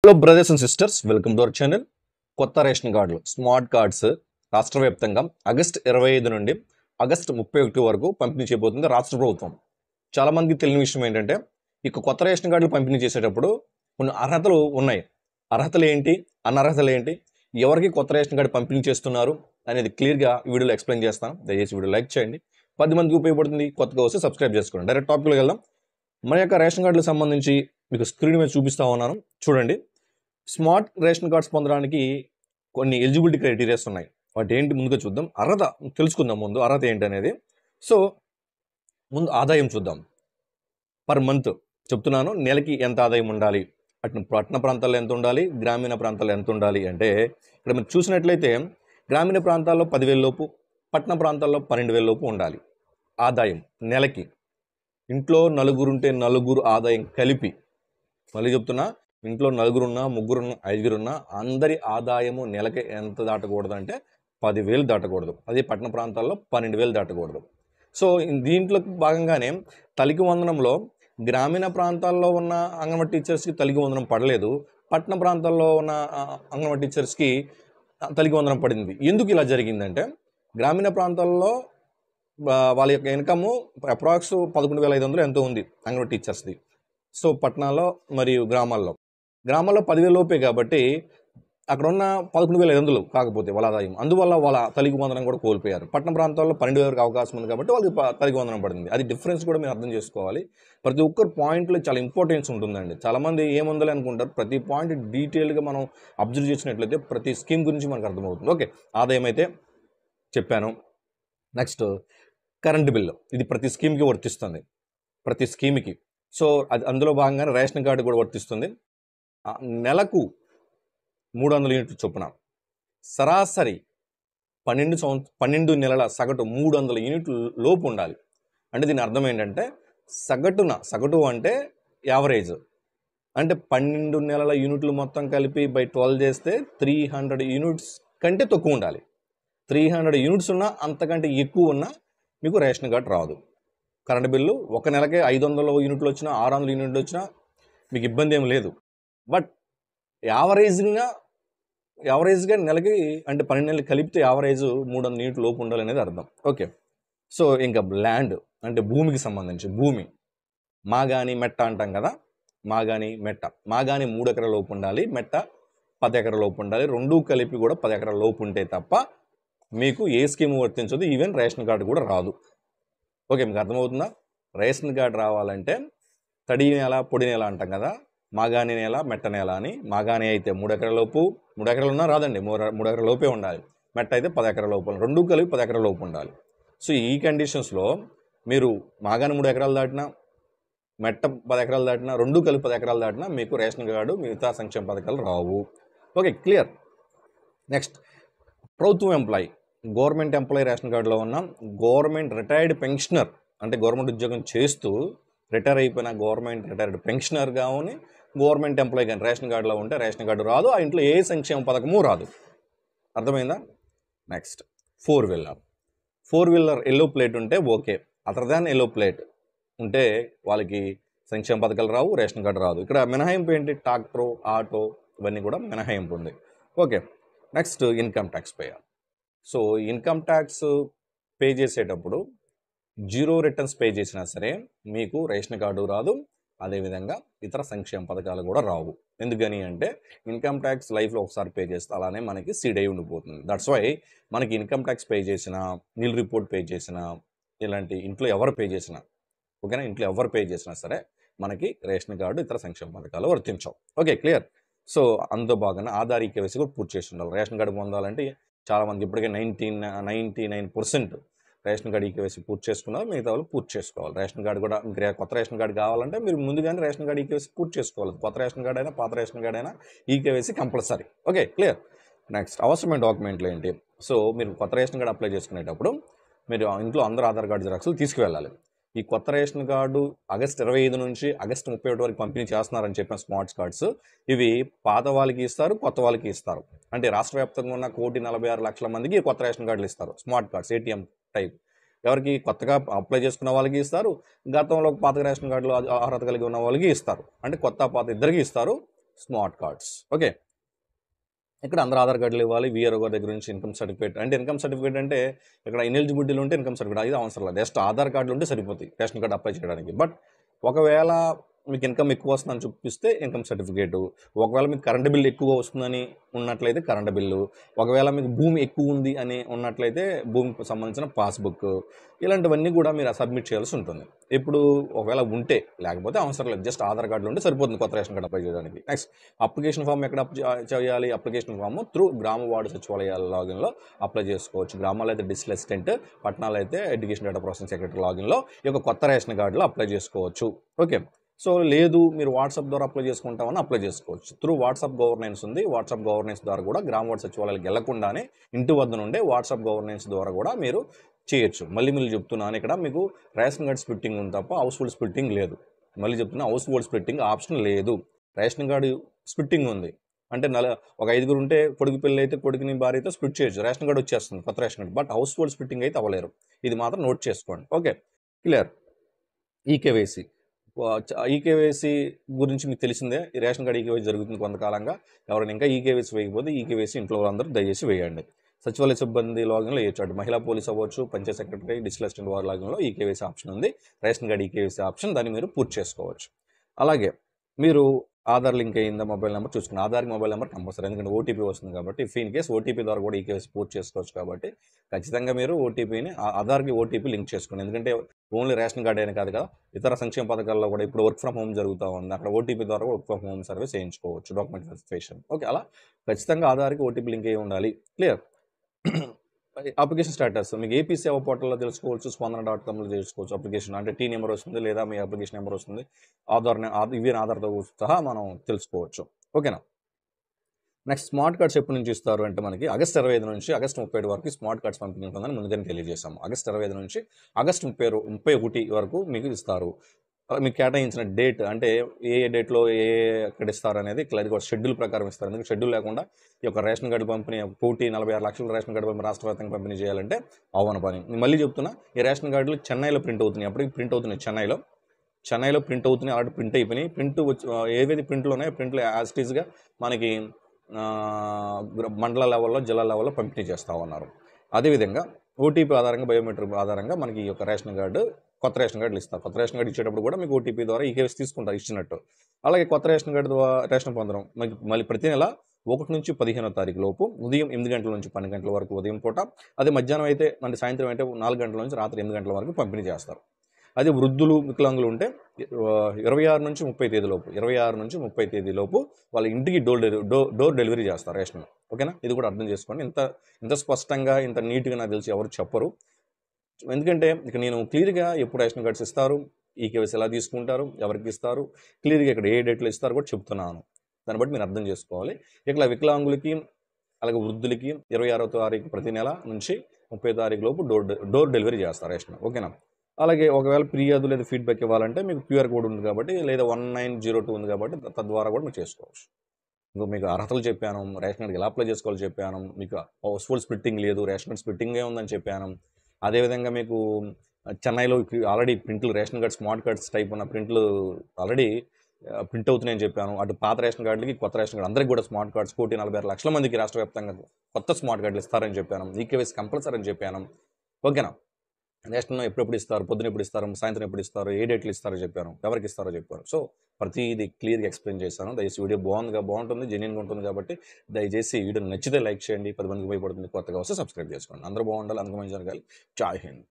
Hello brothers and sisters, welcome to our channel. కొత్త ration కార్డులు smart cards రాష్ట్ర వ్యాప్తంగా ఆగస్టు 25 నుండి ఆగస్టు 31 వరకు పంపిణీ చేయబోతుంది రాష్ట్ర ప్రభుత్వం. చాలామందికి తెలియని విషయం ఏంటంటే, ఇక కొత్త రేషన్ కార్డులు పంపిణీ చేసేటప్పుడు కొన్ని అర్హతలు ఉన్నాయి. అర్హతలు ఏంటి, అనర్హతలు ఏంటి, ఎవరికి కొత్త రేషన్ కార్డు పంపిణీ చేస్తున్నారు అనేది క్లియర్గా ఈ వీడియోలో ఎక్స్ప్లెయిన్ చేస్తాను. దయచేసి వీడియో లైక్ చేయండి, 10 మందికి ఉపయోగపడుతుంది. కొత్తగా వస్తే సబ్స్క్రైబ్ చేసుకోండి. డైరెక్ట్ టాపిక్లోకి వెళ్దాం. మన యొక్క రేషన్ కార్డులకు సంబంధించి మీకు స్క్రీన్ మీద చూపిస్తా ఉన్నాను, చూడండి. స్మార్ట్ రేషన్ కార్డ్స్ పొందడానికి కొన్ని ఎలిజిబిలిటీ క్రైటీరియాస్ ఉన్నాయి. వాటి ఏంటి ముందుగా చూద్దాం. అర్హత తెలుసుకుందాం. ముందు అర్హత ఏంటి అనేది. సో ముందు ఆదాయం చూద్దాం. పర్ మంత్ చెప్తున్నాను, నెలకి ఎంత ఆదాయం ఉండాలి, అటు పట్టణ ప్రాంతాల్లో ఎంత ఉండాలి, గ్రామీణ ప్రాంతాల్లో ఎంత ఉండాలి అంటే, ఇక్కడ మీరు చూసినట్లయితే గ్రామీణ ప్రాంతాల్లో 10,000 లోపు, పట్టణ ప్రాంతాల్లో 12,000 లోపు ఉండాలి ఆదాయం నెలకి. ఇంట్లో నలుగురుంటే నలుగురు ఆదాయం కలిపి, మళ్ళీ చెప్తున్నా, ఇంట్లో నలుగురున్నా, ముగ్గురున్నా, ఐదుగురున్నా అందరి ఆదాయము నెలకి ఎంత దాటకూడదు అంటే 10,000 దాటకూడదు. అది పట్టణ ప్రాంతాల్లో 12,000 దాటకూడదు. సో దీంట్లో భాగంగానే తల్లికి వందనంలో గ్రామీణ ప్రాంతాల్లో ఉన్న అంగన్వాడీ టీచర్స్కి తల్లికి వందనం పడలేదు, పట్టణ ప్రాంతాల్లో ఉన్న అంగన్వాడీ టీచర్స్కి తల్లికి వందనం పడింది. ఎందుకు ఇలా జరిగిందంటే, గ్రామీణ ప్రాంతాల్లో వాళ్ళ యొక్క ఇన్కము అప్రాక్స్ 11,500 ఎంతో ఉంది అంగన్వాడీ టీచర్స్ది. సో పట్టణాల్లో మరియు గ్రామాల్లో 10,000 లోపే కాబట్టి అక్కడ ఉన్న 11,500 కాకపోతే వాళ్ళ ఆదాయం, అందువల్ల వాళ్ళ తల్లికి వందనం కూడా కోల్పోయారు. పట్టణ ప్రాంతాల్లో 12,000 అవకాశం ఉంది కాబట్టి వాళ్ళకి తల్లికి వందనం పడింది. అది డిఫరెన్స్ కూడా మీరు అర్థం చేసుకోవాలి. ప్రతి ఒక్కరు పాయింట్లో చాలా ఇంపార్టెన్స్ ఉంటుందండి. చాలామంది ఏముందని అనుకుంటారు, ప్రతి పాయింట్ డీటెయిల్గా మనం అబ్జర్వ్ చేసినట్లయితే ప్రతి స్కీమ్ గురించి మనకు అర్థమవుతుంది. ఓకే, ఆదాయం అయితే చెప్పాను. నెక్స్ట్ కరెంటు బిల్లు, ఇది ప్రతి స్కీమ్కి వర్తిస్తుంది, ప్రతి స్కీమ్కి. సో అది అందులో భాగంగానే రేషన్ కార్డు కూడా వర్తిస్తుంది. నెలకు 300 యూనిట్లు చొప్పున సరాసరి 12 నెలల సగటు 300 యూనిట్లు లోపు ఉండాలి. అంటే దీని అర్థం ఏంటంటే, సగటు అంటే యావరేజ్ అంటే 12 నెలల యూనిట్లు మొత్తం కలిపి బై 12 చేస్తే 300 యూనిట్స్ కంటే తక్కువ ఉండాలి. 300 యూనిట్స్ ఉన్నా, అంతకంటే ఎక్కువ ఉన్నా మీకు రేషన్ కార్డు రాదు. కరెంటు బిల్లు ఒక నెలకే 500 యూనిట్లు వచ్చినా, 600 యూనిట్లు వచ్చినా మీకు ఇబ్బంది ఏం లేదు. బట్ యావరేజ్గా నెలకి అంటే 12 నెలలు కలిపితే యావరేజ్ 300 యూనిట్లు లోపు ఉండాలనేది అర్థం. ఓకే, సో ఇంకా ల్యాండ్ అంటే భూమికి సంబంధించి, భూమి మాగాని మెట్ట అంటాం కదా, మాగాని 3 ఎకరాల లోపు ఉండాలి, మెట్ట 10 ఎకరాల లోపు ఉండాలి. రెండూ కలిపి కూడా 10 ఎకరాల లోపు ఉంటే తప్ప మీకు ఏ స్కీమ్ వర్తించదు, ఈవెన్ రేషన్ కార్డు కూడా రాదు. ఓకే, మీకు అర్థమవుతుందా? రేషన్ కార్డు రావాలంటే తడి నేల, పొడి నేల అంటాం కదా, మాగాని నేల, మెట్ట నేల అని. మాగాని అయితే 3 ఎకరాల లోపు, 3 ఎకరాలు ఉన్నా రాదండి, 3 ఎకరాల లోపే ఉండాలి. మెట్ట అయితే 10 ఎకరాల లోపు, రెండూ కలిపి 10 ఎకరాల లోపు ఉండాలి. సో ఈ కండిషన్స్లో మీరు మాగాని 3 ఎకరాలు దాటినా, మెట్ట 10 ఎకరాలు దాటినా, రెండూ కలిపి 10 ఎకరాలు దాటినా మీకు రేషన్ కార్డు, మిగతా సంక్షేమ పథకాలు రావు. Okay, clear. నెక్స్ట్ ప్రభుత్వం ఎంప్లాయీ, గవర్నమెంట్ ఎంప్లాయీ రేషన్ కార్డులో ఉన్న గవర్నమెంట్ రిటైర్డ్ పెన్షనర్, అంటే గవర్నమెంట్ ఉద్యోగం చేస్తూ రిటైర్ అయిపోయిన గవర్నమెంట్ రిటైర్డ్ పెన్షనర్ కానీ, గవర్నమెంట్ ఎంప్లాయీ కానీ రేషన్ కార్డులో ఉంటే రేషన్ కార్డు రాదు, ఆ ఇంట్లో ఏ సంక్షేమ పథకము రాదు. అర్థమైందా? Next four wheeler yellow plate ఉంటే okay, other than yellow plate ఉంటే వాళ్ళకి సంక్షేమ పథకాలు రావు, రేషన్ కార్డు రాదు. ఇక్కడ మినహాయింపు ఏంటి? ట్రాక్టర్, ఆటో, ఇవన్నీ కూడా మినహాయింపు ఉంది. Okay, next income tax payer. So income tax pay చేసేటప్పుడు 0 రిటర్న్స్ పే చేసినా సరే మీకు రేషన్ కార్డు రాదు, అదేవిధంగా ఇతర సంక్షేమ పథకాలు కూడా రావు. ఎందుకని అంటే ఇన్కమ్ ట్యాక్స్ లైఫ్లో ఒకసారి పే చేస్తే అలానే మనకి సీడ్ అయి ఉండిపోతుంది. దట్స్ వై మనకి ఇన్కమ్ ట్యాక్స్ పే చేసినా, నిల్ రిపోర్ట్ పే చేసినా, ఇలాంటి ఇంట్లో ఎవరు పే చేసినా, ఓకేనా, ఇంట్లో ఎవరు పే చేసినా సరే మనకి రేషన్ కార్డు, ఇతర సంక్షేమ పథకాలు వర్తించవు. Okay, clear. సో అందులో భాగంగా ఆధార్ ఈకేవైసీ కూడా పూర్తి చేసి ఉండాలి. రేషన్ కార్డు పొందాలంటే చాలామంది ఇప్పటికే 99% రేషన్ కార్డు ఈకేవైసీ పూర్తి చేసుకున్నారు, మిగతా వాళ్ళు పూర్తి చేసుకోవాలి. రేషన్ కార్డు కూడా మీకు కొత్త రేషన్ కార్డు కావాలంటే మీరు ముందుగానే రేషన్ కార్డు ఈకేవైసీ పూర్తి చేసుకోవాలి. కొత్త రేషన్ కార్డు అయినా, పాత రేషన్ కార్డు అయినా eKYC compulsory. Okay, clear. Next అవసరమైన డాక్యుమెంట్లు ఏంటి? సో మీరు కొత్త రేషన్ కార్డు అప్లై చేసుకునేటప్పుడు మీరు ఇంట్లో అందరూ ఆధార్ కార్డు జిరాక్స్లు తీసుకువెళ్ళాలి. ఈ కొత్త రేషన్ కార్డు ఆగస్టు 25 నుంచి ఆగస్టు 31 వరకు పంపిణీ చేస్తున్నారని చెప్పిన స్మార్ట్ కార్డ్స్, ఇవి పాత వాళ్ళకి ఇస్తారు, కొత్త వాళ్ళకి ఇస్తారు. అంటే రాష్ట్ర వ్యాప్తంగా ఉన్న 1,46,00,000 మందికి కొత్త రేషన్ కార్డులు ఇస్తారు, స్మార్ట్ కార్డ్స్, ఏటీఎం టైప్. ఎవరికి కొత్తగా అప్లై చేసుకున్న వాళ్ళకి ఇస్తారు, గతంలో పాత రేషన్ కార్డులు అర్హత కలిగి ఉన్న వాళ్ళకి ఇస్తారు. అంటే కొత్త పాత ఇద్దరికి ఇస్తారు. Smart cards. ఓకే. ఇక్కడ అందరూ ఆధార్ కార్డులు ఇవ్వాలి. వీఆర్ఓ గారి దగ్గర నుంచి ఇన్కమ్ సర్టిఫికేట్ అంటే ఇన్కమ్ సర్టిఫికేట్ అంటే ఇక్కడ ఇనెలిజిబిలిటీలు ఉంటే ఇన్కమ్ సర్టిఫికేట్ అది అవసరం లేదు. జస్ట్ ఆధార్ కార్డులు ఉంటే సరిపోతాయి రేషన్ కార్డు అప్లై చేయడానికి. బట్ ఒకవేళ మీకు ఇన్కమ్ ఎక్కువ వస్తుందని చూపిస్తే ఇన్కమ్ సర్టిఫికేటు, ఒకవేళ మీకు కరెంట్ బిల్ ఎక్కువ వస్తుందని ఉన్నట్లయితే కరెంట్ బిల్లు, ఒకవేళ మీకు భూమి ఎక్కువ ఉంది అని ఉన్నట్లయితే భూమికి సంబంధించిన పాస్బుక్, ఇలాంటివన్నీ కూడా మీరు సబ్మిట్ చేయాల్సి ఉంటుంది. ఇప్పుడు ఒకవేళ ఉంటే, లేకపోతే అవసరం లేదు. జస్ట్ ఆధార్ కార్డులు ఉంటే సరిపోతుంది కొత్త రేషన్ కార్డు అప్లై చేయడానికి. నెక్స్ట్ అప్లికేషన్ ఫామ్ ఎక్కడ చేయాలి? అప్లికేషన్ ఫామ్ త్రూ గ్రామ వార్డు సచివాలయాల లాగిన్లో అప్లై చేసుకోవచ్చు. గ్రామాల్లో అయితే డిస్ట్రిక్ట్ అసిస్టెంట్, పట్టణాలు అయితే ఎడ్యుకేషన్ డేటా ప్రాసెసింగ్ సెక్రటరీ లాగిన్లో ఈ యొక్క కొత్త రేషన్ కార్డులో అప్లై చేసుకోవచ్చు. ఓకే. సో లేదు మీరు వాట్సాప్ ద్వారా అప్లై చేసుకుంటామని అప్లై చేసుకోవచ్చు. త్రూ వాట్సాప్ గవర్నెన్స్ ఉంది. వాట్సాప్ గవర్నెన్స్ ద్వారా కూడా గ్రామ వార్డు సచివాలయాలకు వెళ్లకుండానే ఇంటి వద్ద నుండే వాట్సాప్ గవర్నెన్స్ ద్వారా కూడా మీరు చేయొచ్చు. మళ్ళీ చెప్తున్నాను, ఇక్కడ మీకు రేషన్ కార్డ్ స్ప్లిట్టింగ్ ఉంది తప్ప హౌస్ హోల్డ్ స్ప్లిట్టింగ్ లేదు. మళ్ళీ చెప్తున్నా, హౌస్ హోల్డ్ స్ప్లిట్టింగ్ ఆప్షన్ లేదు. రేషన్ కార్డు స్ప్లిట్టింగ్ ఉంది అంటే ఒక 5 ఉంటే కొడుకు పిల్లలు అయితే కొడుకుని భార్యతో స్ప్లిట్ చేయొచ్చు. రేషన్ కార్డు వచ్చేస్తుంది కొత్త ration card. But house hold splitting అయితే అవ్వలేరు. ఇది మాత్రం నోట్ చేసుకోండి. Okay, clear. ఈకేవైసీ ఈకేవైసీ గురించి మీకు తెలిసిందే. ఈ రేషన్ కార్డు ఈకేవైసీ జరుగుతుంది కొంతకాలంగా. ఎవరైనా ఇంకా ఈకేవైసీ వేయకపోతే ఈకేవైసీ ఇంట్లో అందరూ దయచేసి వేయండి. సచివాలయ సిబ్బంది లాగిన్లో వేయచ్చు. అటు మహిళా పోలీస్ అవ్వచ్చు, పంచాయత్ సెక్రటరీ, డిస్ట్రిక్ట్ అసిస్టెంట్ వారి లాగిన్లో ఈకేవైసీ ఆప్షన్ ఉంది. రేషన్ కార్డు ఈకేవైసీ ఆప్షన్, దాన్ని మీరు పూర్తి చేసుకోవచ్చు. అలాగే మీరు ఆధార్ లింక్ అయ్యిందా మొబైల్ నెంబర్ చూసుకుని, ఆధార్కి మొబైల్ నెంబర్ కంపల్సరీ, ఎందుకంటే ఓటీపీ వస్తుంది కాబట్టి. ఇఫ్ ఇన్ కేస్ ఓటీపీ ద్వారా కూడా ఈకేవైసీ పూర్తి చేసుకోవచ్చు కాబట్టి ఖచ్చితంగా మీరు ఓటీపీని ఆధార్కి ఓటీపీ లింక్ చేసుకోండి. ఎందుకంటే ఓన్లీ రేషన్ కార్డ్ అయినా కాదు కదా, ఇతర సంక్షేమ పథకాల్లో కూడా ఇప్పుడు వర్క్ ఫ్రమ్ హోమ్ జరుగుతూ ఉంది. అక్కడ ఓటీపీ ద్వారా వర్క్ ఫ్రమ్ హోమ్ సర్వీస్ చేయించుకోవచ్చు, డాక్యుమెంట్ వెరిఫికేషన్. ఓకే, అలా ఖచ్చితంగా ఆధార్కి ఓటీపీ లింక్ అయ్యి ఉండాలి. క్లియర్. అప్లికేషన్ స్టేటస్ మీకు ఏపీ సేవ పోర్టల్లో తెలుసుకోవచ్చు, స్పందన.comలో తెలుసుకోవచ్చు. అప్లికేషన్ అంటే టీ నెంబర్ వస్తుంది, లేదా మీ అప్లికేషన్ నెంబర్ వస్తుంది, ఆధార్తో సహా మనం తెలుసుకోవచ్చు. ఓకేనా. నెక్స్ట్ స్మార్ట్ కార్డ్స్ ఎప్పటి నుంచి ఇస్తారు అంటే మనకి ఆగస్టు 25 నుంచి ఆగస్టు 31 వరకు స్మార్ట్ కార్డ్స్ పంపిణీ ఉంటుందని ముందుగానే తెలియజేశాము. ఆగస్టు 25 నుంచి ఆగస్టు 31 వరకు మీకు ఇస్తారు. మీకు కేటాయించిన డేట్ అంటే ఏ డేట్లో ఎక్కడ ఇస్తారు అనేది క్లియర్గా షెడ్యూల్ ప్రకారం ఇస్తారు. ఎందుకంటే షెడ్యూల్ లేకుండా ఈ యొక్క రేషన్ కార్డు పంపిణీ 46 లక్షల రేషన్ కార్డు పంపిణీ రాష్ట్ర వ్యాప్తంగా పంపిణీ చేయాలంటే అవ్వని పని. మళ్ళీ చెప్తున్నా, ఈ రేషన్ కార్డులు చెన్నైలో ప్రింట్ అవుతున్నాయి. అప్పటికి ప్రింట్ అవుతున్నాయి చెన్నైలో ప్రింట్ అవుతున్నాయి. ఆల్రెడీ ప్రింట్ అయిపోయినాయి. ప్రింట్ ఏవైతే ప్రింట్లు ఉన్నాయో ప్రింట్లు యాజ్ ఇట్ ఈస్గా మనకి మండల లెవెల్లో, జిల్లా లెవెల్లో పంపిణీ చేస్తూ ఉన్నారు. అదేవిధంగా ఓటీపీ ఆధారంగా, బయోమెట్రిక్ ఆధారంగా మనకి ఈ యొక్క రేషన్ కార్డు, కొత్త రేషన్ కార్డులు ఇస్తారు. కొత్త రేషన్ కార్డు ఇచ్చేటప్పుడు కూడా మీకు ఓటీపీ ద్వారా ఈకేవైసీ తీసుకుంటారు ఇచ్చినట్టు. అలాగే కొత్త రేషన్ కార్డు ద్వారా రేషన్ పొందడం మళ్ళీ ప్రతి నెల 1 నుంచి 15వ తారీఖు లోపు ఉదయం 8 గంటల నుంచి 12 గంటల వరకు ఉదయం పూట, అదే మధ్యాహ్నం అయితే అంటే సాయంత్రం అయితే 4 గంటల నుంచి రాత్రి 8 గంటల వరకు పంపిణీ చేస్తారు. అదే వృద్ధులు, వికలాంగులు ఉంటే 26 నుంచి 30 తేదీలోపు వాళ్ళ ఇంటికి డోర్ డెలివరీ చేస్తారు రేషన్. ఓకేనా, ఇది కూడా అర్థం చేసుకోండి. ఇంత స్పష్టంగా, ఇంత నీట్గా నాకు తెలిసి ఎవరు చెప్పరు. ఎందుకంటే ఇక నేను క్లియర్గా ఎప్పుడు రేషన్ కార్డ్స్ ఇస్తారు, ఈకేవైసీ ఎలా తీసుకుంటారు, ఎవరికి ఇస్తారు, క్లియర్గా ఇక్కడ ఏ డేట్లో ఇస్తారు కూడా చెప్తున్నాను. దాన్ని బట్టి మీరు అర్థం చేసుకోవాలి. ఇట్లా వికలాంగులకి అలాగే వృద్ధులకి 26వ తారీఖు ప్రతి నెల నుంచి 30వ తారీఖు లోపు డోర్ డెలివరీ చేస్తారు రేషన్. ఓకేనా. అలాగే ఒకవేళ ఫిర్యాదు లేదా ఫీడ్బ్యాక్ ఇవ్వాలంటే మీకు క్యూఆర్ కోడ్ ఉంది కాబట్టి, లేదా 1902 ఉంది కాబట్టి తద్వారా కూడా మీరు చేసుకోవచ్చు. ఇంకో మీకు అర్హతలు చెప్పాను, రేషన్ కార్డ్కి ఎలా అప్లై చేసుకోవాలో చెప్పాను, మీకు హౌస్ హోల్డ్ స్ప్లిట్టింగ్ లేదు, రేషన్ కార్డ్ స్ప్లిట్టింగే ఉందని చెప్పాను. అదేవిధంగా మీకు చెన్నైలో ఆల్రెడీ ప్రింట్లు, ration card smart cards type ఉన్న ప్రింట్లు ఆల్రెడీ ప్రింట్ అవుతున్నాయని చెప్పాను. అటు పాత రేషన్ కార్డులకి, కొత్త రేషన్ కార్డు అందరికీ కూడా స్మార్ట్ కార్డ్స్ 1,46 లక్షల మందికి రాష్ట్ర వ్యాప్తంగా కొత్త స్మార్ట్ కార్డులు ఇస్తారని చెప్పాను. ఈకేవైసీ కంపల్సరీ అని చెప్పాను. ఓకేనా. రేషన్ ఎప్పుడెప్పుడు ఇస్తారు, పొద్దున ఎప్పుడు ఇస్తారు, సాయంత్రం ఎప్పుడు ఇస్తారు, ఏ డేట్లు ఇస్తారో చెప్పాను, ఎవరికి ఇస్తారో చెప్పాను. సో ప్రతిదీ క్లియర్గా ఎక్స్ప్లెయిన్ చేశాను. దయచేసి వీడియో బాగుంటుంది, జెన్యూన్గా ఉంటుంది కాబట్టి దయచేసి వీడియో నచ్చితే లైక్ చేయండి. 10 మందికి ఉపయోగపడుతుంది. కొత్తగా వస్తే సబ్స్క్రైబ్ చేసుకోండి. అందరూ బాగుండాలి, అందరూ మంచి జరగాలి. జై హింద్.